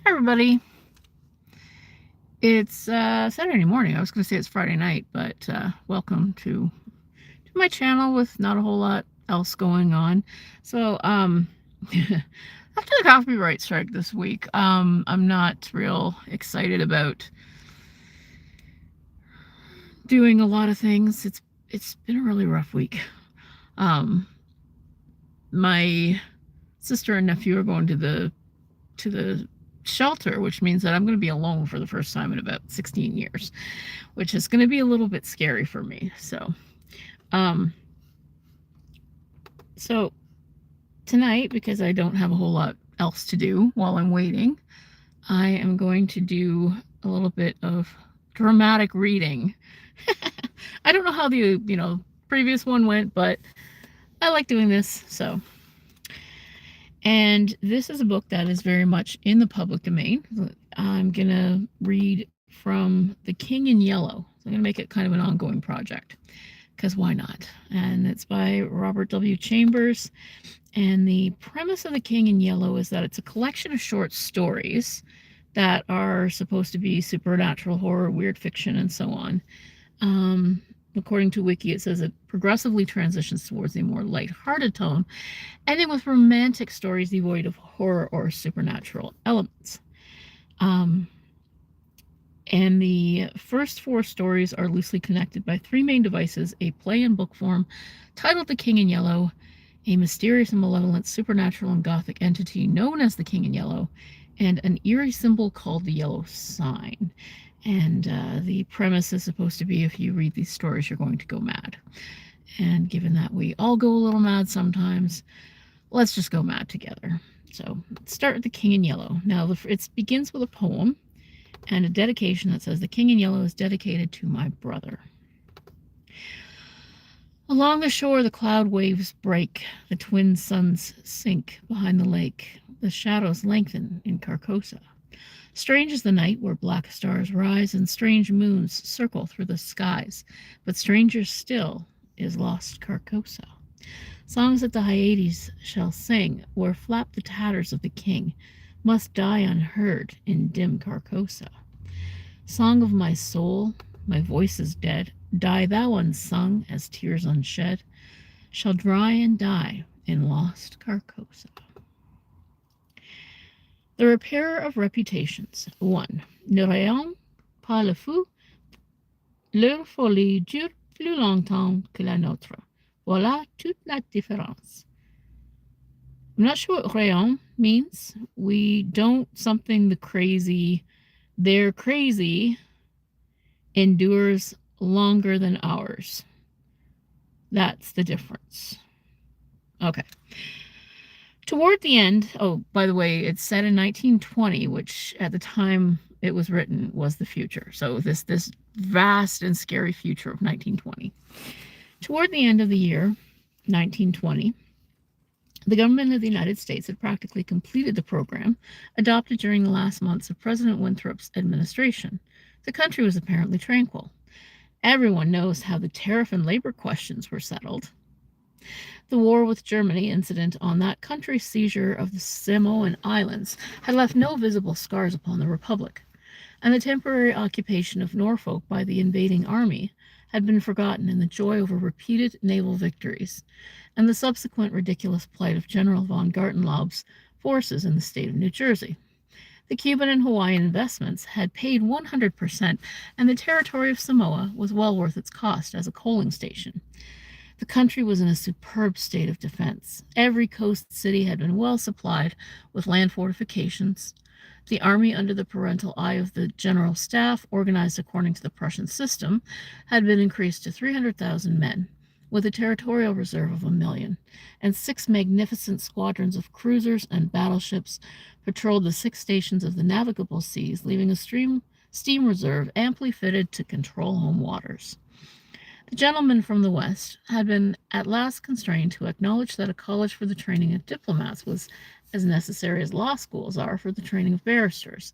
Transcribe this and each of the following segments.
Hi everybody. It's Saturday morning. I was going to say it's Friday night, but welcome to my channel with not a whole lot else going on. So after the copyright strike this week, I'm not real excited about doing a lot of things. It's been a really rough week. My sister and nephew are going to the shelter, which means that I'm going to be alone for the first time in about 16 years, which is going to be a little bit scary for me. So tonight, because I don't have a whole lot else to do while I'm waiting, I am going to do a little bit of dramatic reading. I don't know how the previous one went, but I like doing this. And this is a book that is very much in the public domain. I'm gonna read from The King in Yellow. So I'm gonna make it kind of an ongoing project, because why not? And it's by Robert W. Chambers. And the premise of The King in Yellow is that it's a collection of short stories that are supposed to be supernatural horror, weird fiction, and so on. According to Wiki, it says it progressively transitions towards a more light-hearted tone, ending with romantic stories devoid of horror or supernatural elements. And the first four stories are loosely connected by three main devices: a play in book form titled The King in Yellow, a mysterious and malevolent supernatural and gothic entity known as the King in Yellow, and an eerie symbol called the Yellow Sign. And the premise is supposed to be, if you read these stories, you're going to go mad. And given that we all go a little mad sometimes, let's just go mad together. So let's start with The King in Yellow. Now, it begins with a poem and a dedication that says, "The King in Yellow is dedicated to my brother. Along the shore, the cloud waves break. The twin suns sink behind the lake. The shadows lengthen in Carcosa. Strange is the night where black stars rise and strange moons circle through the skies. But stranger still is lost Carcosa. Songs that the Hyades shall sing, where flap the tatters of the king, must die unheard in dim Carcosa. Song of my soul, my voice is dead. Die thou unsung as tears unshed, shall dry and die in lost Carcosa." The Repairer of Reputations. 1. Ne rayons pas le fou, leur folie dure plus longtemps que la nôtre. Voilà toute la différence. I'm not sure what rayon means. We don't something the crazy, their crazy endures longer than ours. That's the difference. Okay. Toward the end, oh, by the way, it's set in 1920, which at the time it was written was the future. So this vast and scary future of 1920. Toward the end of the year 1920, the government of the United States had practically completed the program adopted during the last months of President Winthrop's administration. The country was apparently tranquil. Everyone knows how the tariff and labor questions were settled. The war with Germany, incident on that country's seizure of the Samoan Islands, had left no visible scars upon the Republic, and the temporary occupation of Norfolk by the invading army had been forgotten in the joy over repeated naval victories, and the subsequent ridiculous plight of General von Gartenlaub's forces in the state of New Jersey. The Cuban and Hawaiian investments had paid 100%, and the territory of Samoa was well worth its cost as a coaling station. The country was in a superb state of defense. Every coast city had been well supplied with land fortifications. The army, under the parental eye of the general staff, organized according to the Prussian system, had been increased to 300,000 men, with a territorial reserve of 1 million, and 6 magnificent squadrons of cruisers and battleships patrolled the 6 stations of the navigable seas, leaving a steam reserve amply fitted to control home waters. The gentleman from the West had been at last constrained to acknowledge that a college for the training of diplomats was as necessary as law schools are for the training of barristers.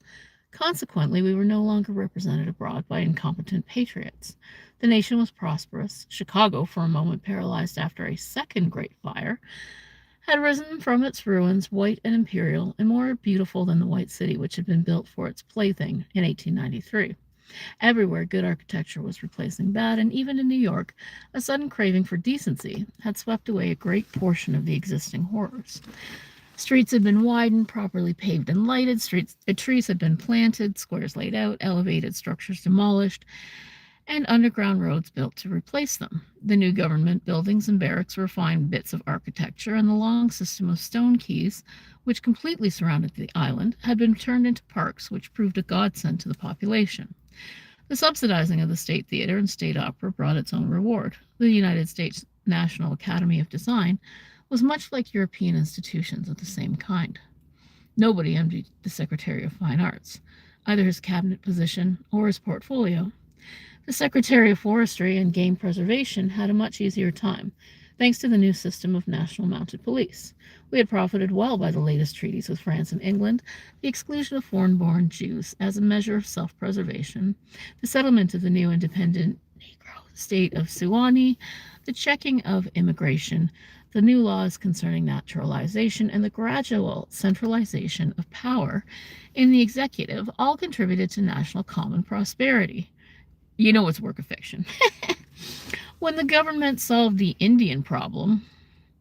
Consequently, we were no longer represented abroad by incompetent patriots. The nation was prosperous. Chicago, for a moment paralyzed after a second great fire, had risen from its ruins, white and imperial, and more beautiful than the White City, which had been built for its plaything in 1893. Everywhere, good architecture was replacing bad, and even in New York, a sudden craving for decency had swept away a great portion of the existing horrors. Streets had been widened, properly paved and lighted, trees had been planted, squares laid out, elevated structures demolished, and underground roads built to replace them. The new government buildings and barracks were fine bits of architecture, and the long system of stone quays, which completely surrounded the island, had been turned into parks, which proved a godsend to the population. The subsidizing of the State Theater and State Opera brought its own reward. The United States National Academy of Design was much like European institutions of the same kind. Nobody envied the Secretary of Fine Arts, either his cabinet position or his portfolio. The Secretary of Forestry and Game Preservation had a much easier time, thanks to the new system of national mounted police. We had profited well by the latest treaties with France and England, the exclusion of foreign-born Jews as a measure of self-preservation, the settlement of the new independent Negro state of Suwannee, the checking of immigration, the new laws concerning naturalization, and the gradual centralization of power in the executive all contributed to national common prosperity. You know it's a work of fiction. When the government solved the Indian problem,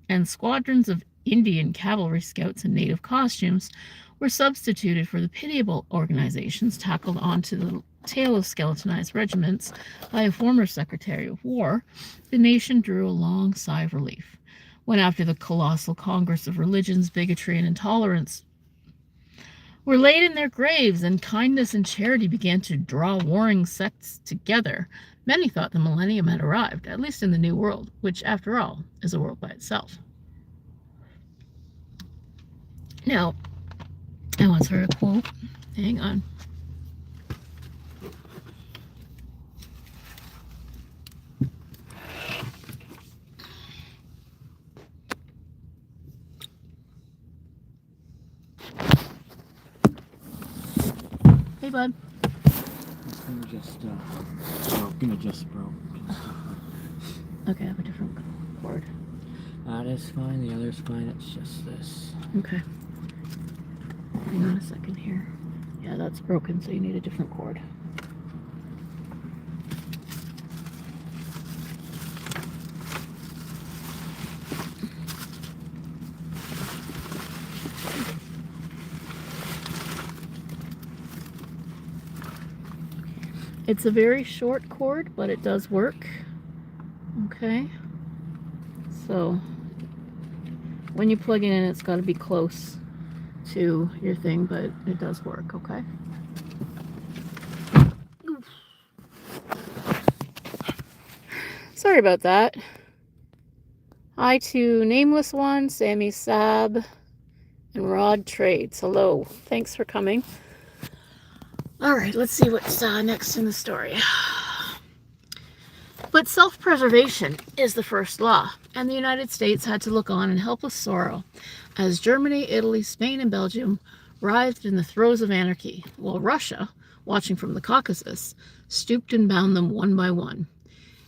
and squadrons of Indian cavalry scouts in native costumes were substituted for the pitiable organizations tackled onto the tail of skeletonized regiments by a former Secretary of War, the nation drew a long sigh of relief. When after the colossal congress of religions, bigotry, and intolerance were laid in their graves and kindness and charity began to draw warring sects together, many thought the millennium had arrived, at least in the New World, which, after all, is a world by itself. Now, I once heard a quote. Hang on. Hey, bud. Gonna just broke. Okay, I have a different cord. That is fine, the other's fine, it's just this. Okay. Hang on a second here. Yeah, that's broken, so you need a different cord. It's a very short cord, but it does work. Okay. So when you plug it in, it's got to be close to your thing, but it does work, okay? Oof. Sorry about that. Hi to Nameless One, Sammy Sab, and Rod Trades. Hello. Thanks for coming. All right, let's see what's next in the story. But self-preservation is the first law, and the United States had to look on in helpless sorrow as Germany, Italy, Spain, and Belgium writhed in the throes of anarchy, while Russia, watching from the Caucasus, stooped and bound them one by one.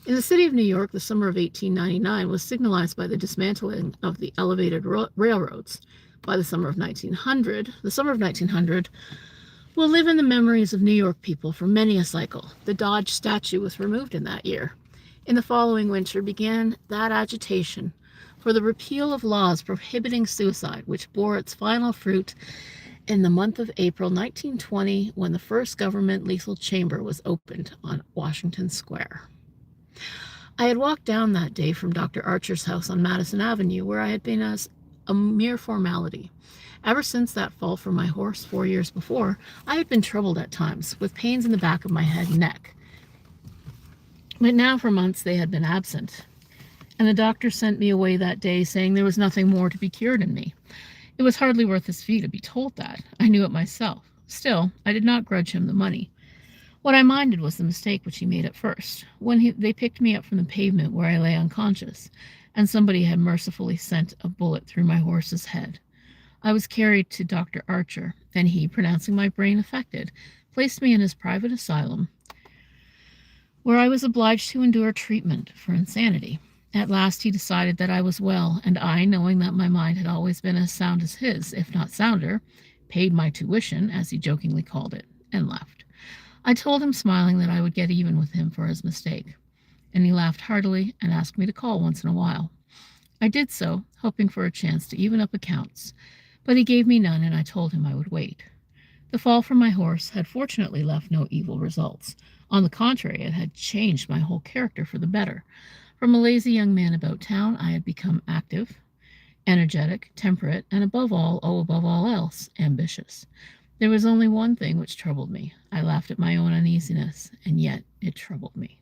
In the city of New York, the summer of 1899 was signalized by the dismantling of the elevated railroads. By the summer of 1900 will live in the memories of New York people for many a cycle. The Dodge statue was removed in that year. In the following winter began that agitation for the repeal of laws prohibiting suicide, which bore its final fruit in the month of April 1920, when the first government lethal chamber was opened on Washington Square. I had walked down that day from Dr. Archer's house on Madison Avenue, where I had been as a mere formality. Ever since that fall from my horse 4 years before, I had been troubled at times, with pains in the back of my head and neck. But now for months they had been absent, and the doctor sent me away that day saying there was nothing more to be cured in me. It was hardly worth his fee to be told that. I knew it myself. Still, I did not grudge him the money. What I minded was the mistake which he made at first, when they picked me up from the pavement where I lay unconscious, and somebody had mercifully sent a bullet through my horse's head. I was carried to Dr. Archer, and he, pronouncing my brain affected, placed me in his private asylum, where I was obliged to endure treatment for insanity. At last he decided that I was well, and I, knowing that my mind had always been as sound as his, if not sounder, paid my tuition, as he jokingly called it, and left. I told him, smiling, that I would get even with him for his mistake, and he laughed heartily and asked me to call once in a while. I did so, hoping for a chance to even up accounts, but he gave me none, and I told him I would wait. The fall from my horse had fortunately left no evil results. On the contrary, it had changed my whole character for the better. From a lazy young man about town, I had become active, energetic, temperate, and above all else, ambitious. There was only one thing which troubled me. I laughed at my own uneasiness, and yet it troubled me.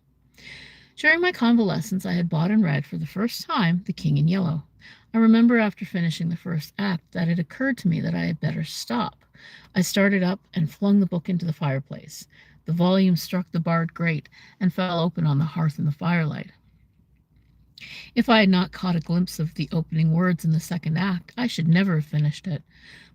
During my convalescence, I had bought and read for the first time The King in Yellow. I remember after finishing the first act that it occurred to me that I had better stop. I started up and flung the book into the fireplace. The volume struck the barred grate and fell open on the hearth in the firelight. If I had not caught a glimpse of the opening words in the second act, I should never have finished it.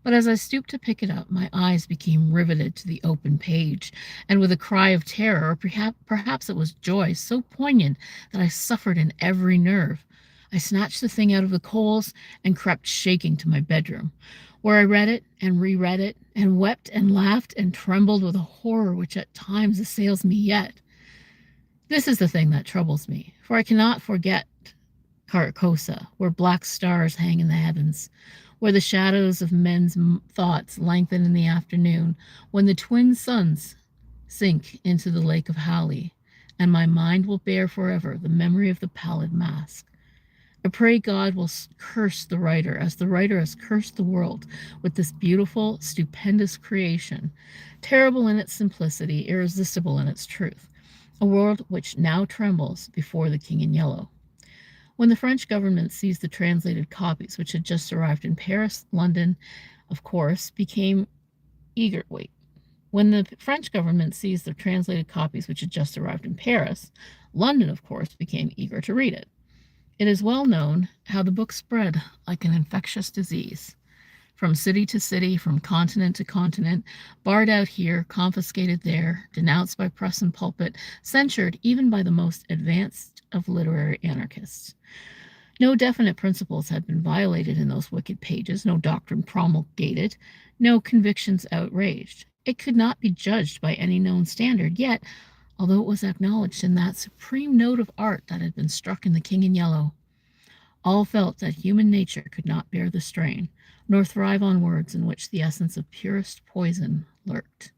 But as I stooped to pick it up, my eyes became riveted to the open page, and with a cry of terror, or perhaps it was joy, so poignant that I suffered in every nerve, I snatched the thing out of the coals and crept shaking to my bedroom, where I read it and reread it, and wept and laughed and trembled with a horror which at times assails me yet. This is the thing that troubles me, for I cannot forget Carcosa, where black stars hang in the heavens, where the shadows of men's thoughts lengthen in the afternoon, when the twin suns sink into the lake of Hali, and my mind will bear forever the memory of the pallid mask. I pray God will curse the writer, as the writer has cursed the world, with this beautiful, stupendous creation, terrible in its simplicity, irresistible in its truth, a world which now trembles before the King in Yellow. When the French government seized the translated copies, which had just arrived in Paris, London, of course, became eager. When the French government seized the translated copies, which had just arrived in Paris, London, of course, became eager to read it. It is well known how the book spread like an infectious disease. From city to city, from continent to continent, barred out here, confiscated there, denounced by press and pulpit, censured even by the most advanced of literary anarchists. No definite principles had been violated in those wicked pages, no doctrine promulgated, no convictions outraged. It could not be judged by any known standard, yet, although it was acknowledged in that supreme note of art that had been struck in The King in Yellow, all felt that human nature could not bear the strain, nor thrive on words in which the essence of purest poison lurked.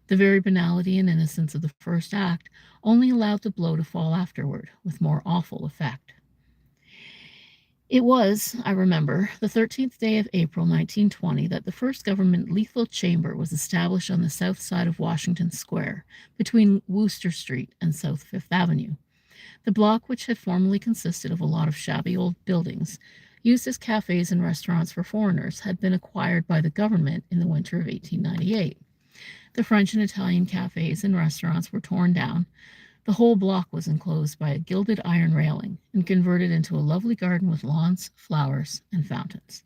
The very banality and innocence of the first act only allowed the blow to fall afterward, with more awful effect. It was, I remember, the 13th day of April, 1920, that the first government lethal chamber was established on the south side of Washington Square, between Wooster Street and South Fifth Avenue. The block, which had formerly consisted of a lot of shabby old buildings, used as cafes and restaurants for foreigners, had been acquired by the government in the winter of 1898. The French and Italian cafes and restaurants were torn down. The whole block was enclosed by a gilded iron railing and converted into a lovely garden with lawns, flowers, and fountains.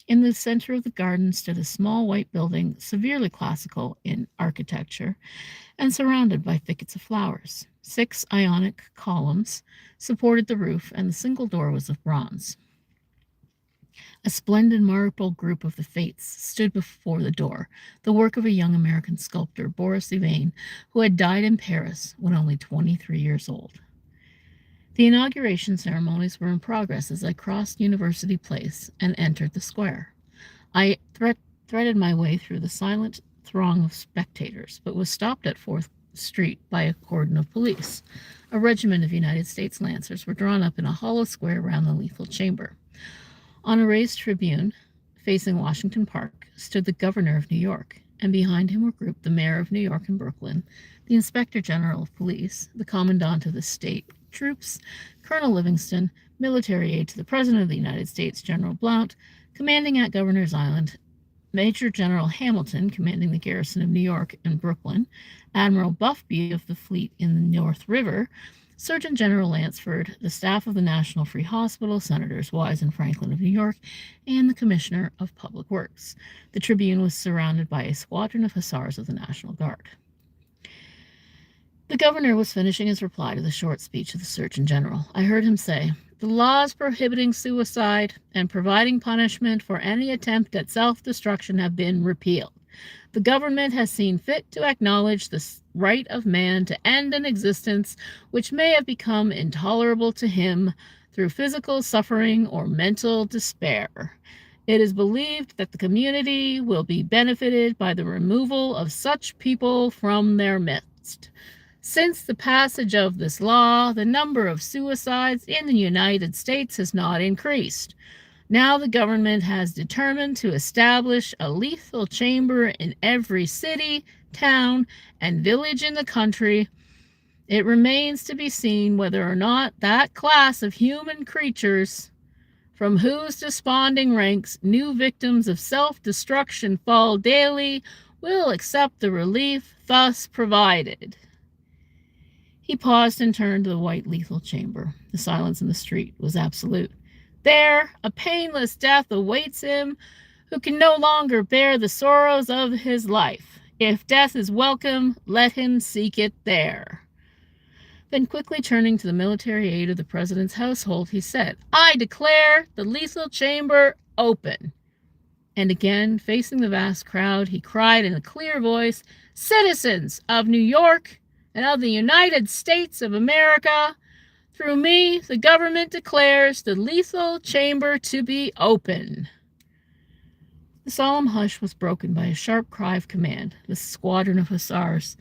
In the center of the garden stood a small white building, severely classical in architecture, and surrounded by thickets of flowers. 6 Ionic columns supported the roof, and the single door was of bronze. A splendid marble group of the Fates stood before the door, the work of a young American sculptor, Boris Yvain, who had died in Paris when only 23 years old. The inauguration ceremonies were in progress as I crossed University Place and entered the square. I threaded my way through the silent throng of spectators, but was stopped at 4th Street by a cordon of police. A regiment of United States Lancers were drawn up in a hollow square round the lethal chamber. On a raised tribune, facing Washington Park, stood the governor of New York, and behind him were grouped the mayor of New York and Brooklyn, the inspector general of police, the commandant of the state troops, Colonel Livingston, military aide to the president of the United States, General Blount, commanding at Governor's Island, Major General Hamilton, commanding the garrison of New York and Brooklyn, Admiral Buffby of the fleet in the North River, Surgeon General Lansford, the staff of the National Free Hospital, Senators Wise and Franklin of New York, and the Commissioner of Public Works. The tribune was surrounded by a squadron of hussars of the National Guard. The governor was finishing his reply to the short speech of the Surgeon General. I heard him say, "The laws prohibiting suicide and providing punishment for any attempt at self-destruction have been repealed. The government has seen fit to acknowledge the right of man to end an existence which may have become intolerable to him through physical suffering or mental despair. It is believed that the community will be benefited by the removal of such people from their midst. Since the passage of this law, the number of suicides in the United States has not increased. Now the government has determined to establish a lethal chamber in every city, town, and village in the country. It remains to be seen whether or not that class of human creatures from whose desponding ranks new victims of self-destruction fall daily will accept the relief thus provided." He paused and turned to the white lethal chamber. The silence in the street was absolute. There, a painless death awaits him who can no longer bear the sorrows of his life. If death is welcome, let him seek it there. Then quickly turning to the military aide of the president's household, he said, "I declare the lethal chamber open." And again, facing the vast crowd, he cried in a clear voice, "Citizens of New York and of the United States of America, through me, the government declares the lethal chamber to be open." The solemn hush was broken by a sharp cry of command. The squadron of hussars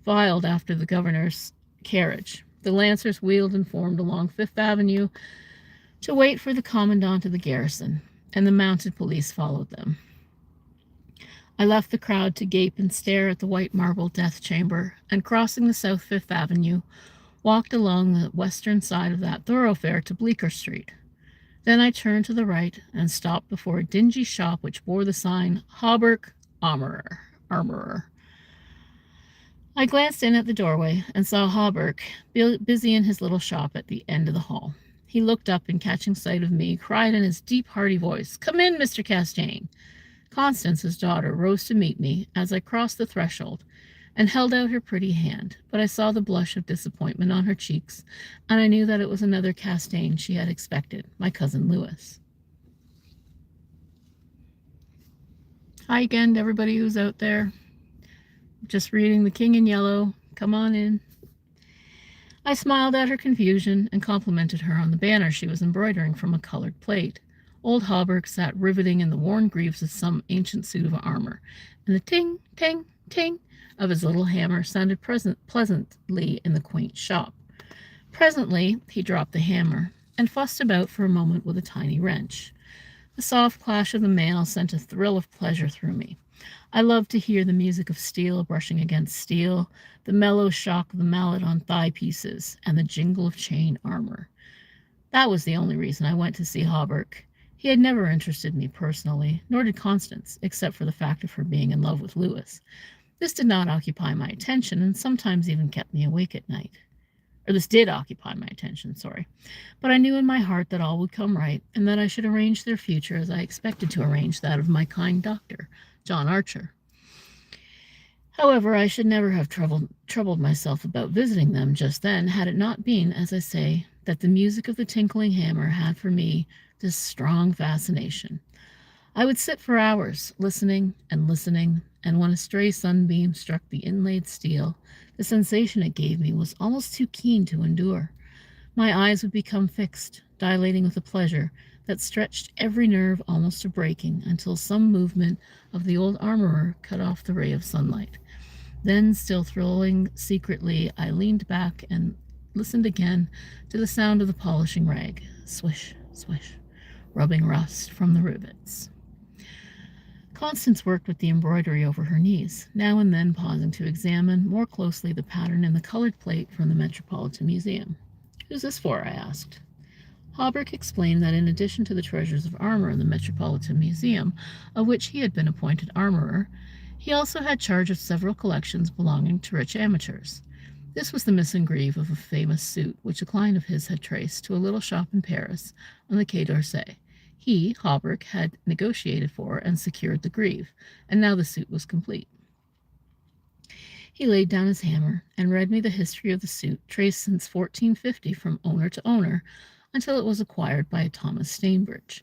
filed after the governor's carriage. The lancers wheeled and formed along Fifth Avenue to wait for the commandant of the garrison, and the mounted police followed them. I left the crowd to gape and stare at the white marble death chamber, and crossing the South Fifth Avenue, walked along the western side of that thoroughfare to Bleecker Street. Then I turned to the right and stopped before a dingy shop which bore the sign, "Hauberk Armorer." I glanced in at the doorway and saw Hauberk busy in his little shop at the end of the hall. He looked up and, catching sight of me, cried in his deep, hearty voice, "Come in, Mr. Castaigne." Constance, his daughter, rose to meet me as I crossed the threshold and held out her pretty hand, but I saw the blush of disappointment on her cheeks, and I knew that it was another Castaigne she had expected, my cousin Louis. Hi again to everybody who's out there. Just reading The King in Yellow. Come on in. I smiled at her confusion and complimented her on the banner she was embroidering from a colored plate. Old Hauberk sat riveting in the worn greaves of some ancient suit of armor, and the ting, ting, ting of his little hammer sounded pleasantly in the quaint shop. Presently he dropped the hammer and fussed about for a moment with a tiny wrench. The soft clash of the mail sent a thrill of pleasure through me. I loved to hear the music of steel brushing against steel, the mellow shock of the mallet on thigh pieces, and the jingle of chain armor. That was the only reason I went to see Hauberk. He had never interested me personally, nor did Constance, except for the fact of her being in love with Louis. This did not occupy my attention, and sometimes even kept me awake at night. Or this did occupy my attention, sorry. But I knew in my heart that all would come right, and that I should arrange their future as I expected to arrange that of my kind doctor, John Archer. However, I should never have troubled myself about visiting them just then, had it not been, as I say, that the music of the tinkling hammer had for me this strong fascination. I would sit for hours, listening, and when a stray sunbeam struck the inlaid steel, the sensation it gave me was almost too keen to endure. My eyes would become fixed, dilating with a pleasure that stretched every nerve almost to breaking, until some movement of the old armorer cut off the ray of sunlight. Then, still thrilling secretly, I leaned back and listened again to the sound of the polishing rag, swish, swish, rubbing rust from the rivets. Constance worked with the embroidery over her knees, now and then pausing to examine more closely the pattern in the colored plate from the Metropolitan Museum. "Who's this for?" I asked. Hauberk explained that in addition to the treasures of armor in the Metropolitan Museum, of which he had been appointed armorer, he also had charge of several collections belonging to rich amateurs. This was the missing greave of a famous suit which a client of his had traced to a little shop in Paris on the Quai d'Orsay. He, Hauberk, had negotiated for and secured the greave, and now the suit was complete. He laid down his hammer and read me the history of the suit, traced since 1450 from owner to owner until it was acquired by Thomas Stainbridge.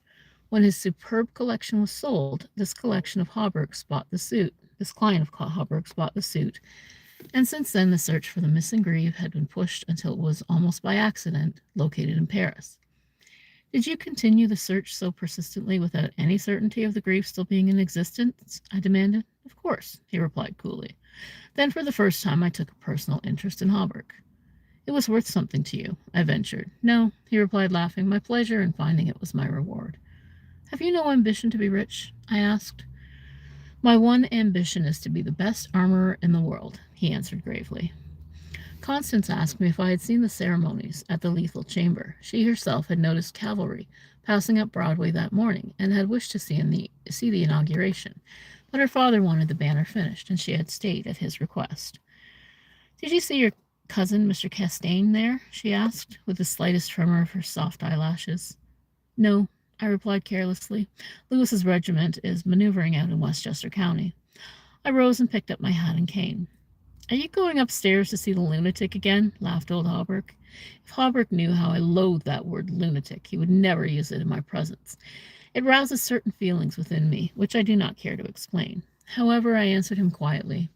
When his superb collection was sold, this collection of Hauberks bought the suit. This client of Hauberks bought the suit, and since then the search for the missing Grieve had been pushed until it was, almost by accident, located in Paris. Did you continue the search so persistently without any certainty of the Grieve still being in existence? I demanded. Of course, he replied coolly. Then for the first time I took a personal interest in Hauberk. It was worth something to you, I ventured. No, he replied, laughing. My pleasure in finding it was my reward. Have you no ambition to be rich? I asked. My one ambition is to be the best armorer in the world, he answered gravely. Constance asked me if I had seen the ceremonies at the Lethal Chamber. She herself had noticed cavalry passing up Broadway that morning and had wished to see the inauguration, but her father wanted the banner finished, and she had stayed at his request. Did you see your cousin, Mr. Castaigne, there? She asked, with the slightest tremor of her soft eyelashes. No, I replied carelessly. Lewis's regiment is maneuvering out in Westchester County. I rose and picked up my hat and cane. Are you going upstairs to see the lunatic again? Laughed old Hauberk. If Hauberk knew how I loathed that word lunatic, he would never use it in my presence. It rouses certain feelings within me, which I do not care to explain. However, I answered him quietly.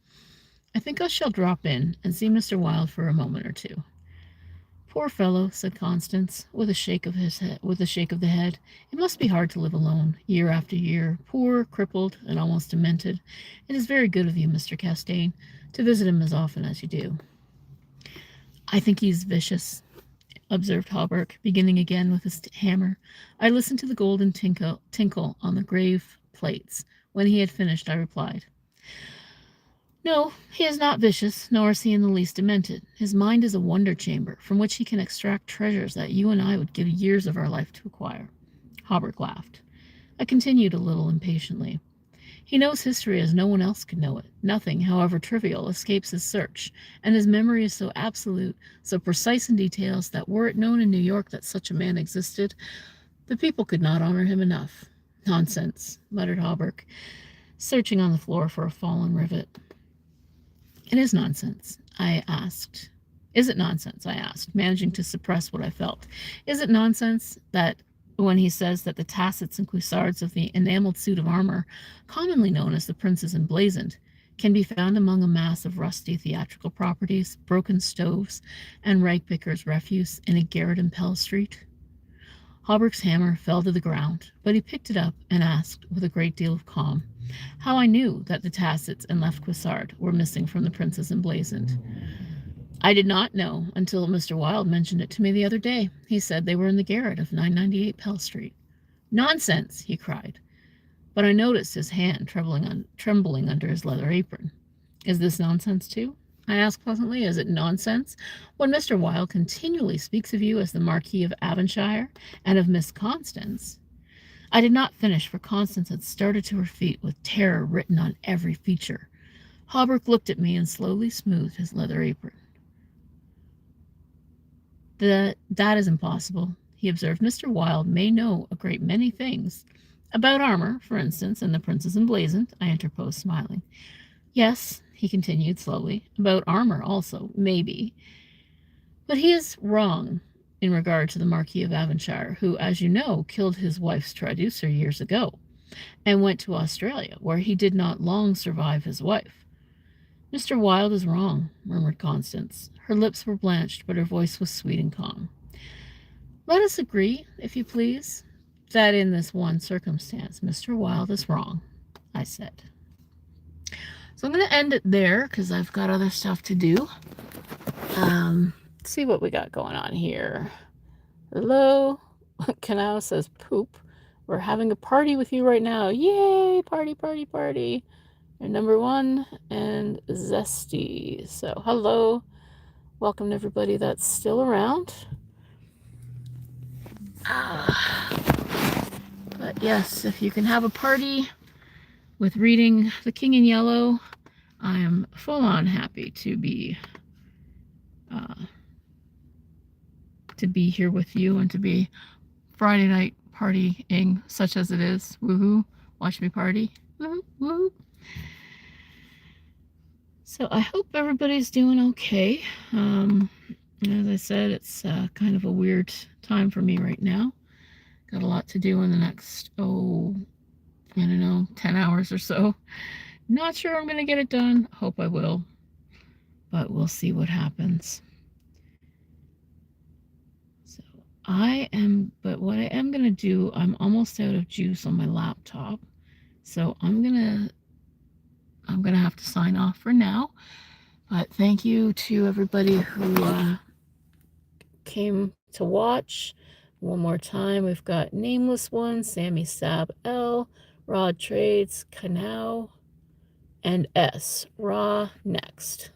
I think I shall drop in and see Mr. Wilde for a moment or two. Poor fellow, said Constance, with a shake of the head. It must be hard to live alone, year after year, poor, crippled, and almost demented. It is very good of you, Mr. Castaigne, to visit him as often as you do. I think he's vicious, observed Hauberk, beginning again with his hammer. I listened to the golden tinkle on the grave plates. When he had finished, I replied, No, he is not vicious, nor is he in the least demented. His mind is a wonder chamber, from which he can extract treasures that you and I would give years of our life to acquire. Hauberk laughed. I continued a little impatiently. He knows history as no one else could know it. Nothing, however trivial, escapes his search, and his memory is so absolute, so precise in details, that were it known in New York that such a man existed, the people could not honor him enough. Nonsense, muttered Hauberk, searching on the floor for a fallen rivet. It is nonsense, I asked. Is it nonsense, I asked, managing to suppress what I felt. Is it nonsense that when he says that the tassets and cuissards of the enameled suit of armor, commonly known as the Prince's Emblazoned, can be found among a mass of rusty theatrical properties, broken stoves, and rag pickers' refuse in a garret in Pell Street? Hauberk's hammer fell to the ground, but he picked it up and asked, with a great deal of calm, how I knew that the tassets and left cuissard were missing from the Prince's Emblazoned. I did not know until Mr. Wilde mentioned it to me the other day. He said they were in the garret of 998 Pell Street. Nonsense, he cried. But I noticed his hand trembling under his leather apron. Is this nonsense too? I asked pleasantly. Is it nonsense when Mr. Wilde continually speaks of you as the Marquis of Avonshire and of Miss Constance? I did not finish, for Constance had started to her feet with terror written on every feature. Hauberk looked at me and slowly smoothed his leather apron. That is impossible, he observed. Mr. Wilde may know a great many things. About armor, for instance, and the Prince's Emblazoned, I interposed, smiling. Yes, he continued slowly, about armor also, maybe. But he is wrong in regard to the Marquis of Avonshire, who, as you know, killed his wife's traducer years ago, and went to Australia, where he did not long survive his wife. Mr. Wilde is wrong, murmured Constance. Her lips were blanched, but her voice was sweet and calm. Let us agree, if you please, that in this one circumstance, Mr. Wilde is wrong, I said. So I'm going to end it there, because I've got other stuff to do. Let's see what we got going on here. Hello, Canal says poop. We're having a party with you right now. Yay, party, party, party. You're number one and zesty. So hello. Welcome to everybody that's still around. But yes, if you can have a party with reading The King in Yellow, I am full on happy to be here with you and to be Friday night partying such as it is. Woohoo! Watch me party. Woohoo! Woohoo! So I hope everybody's doing okay. As I said, it's kind of a weird time for me right now. Got a lot to do in the next, I don't know, 10 hours or so. Not sure I'm going to get it done. Hope I will. But we'll see what happens. So but what I am going to do, I'm almost out of juice on my laptop. So I'm going to have to sign off for now. But thank you to everybody who came to watch. One more time, we've got Nameless One, Sammy Sab L, Rod Trades, Canal, and S. Raw next.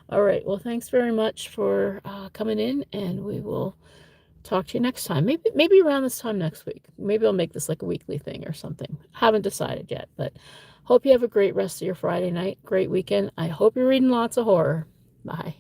All right, well, thanks very much for coming in, and we will talk to you next time. Maybe around this time next week. Maybe I'll make this like a weekly thing or something. Haven't decided yet, but hope you have a great rest of your Friday night, great weekend. I hope you're reading lots of horror. Bye.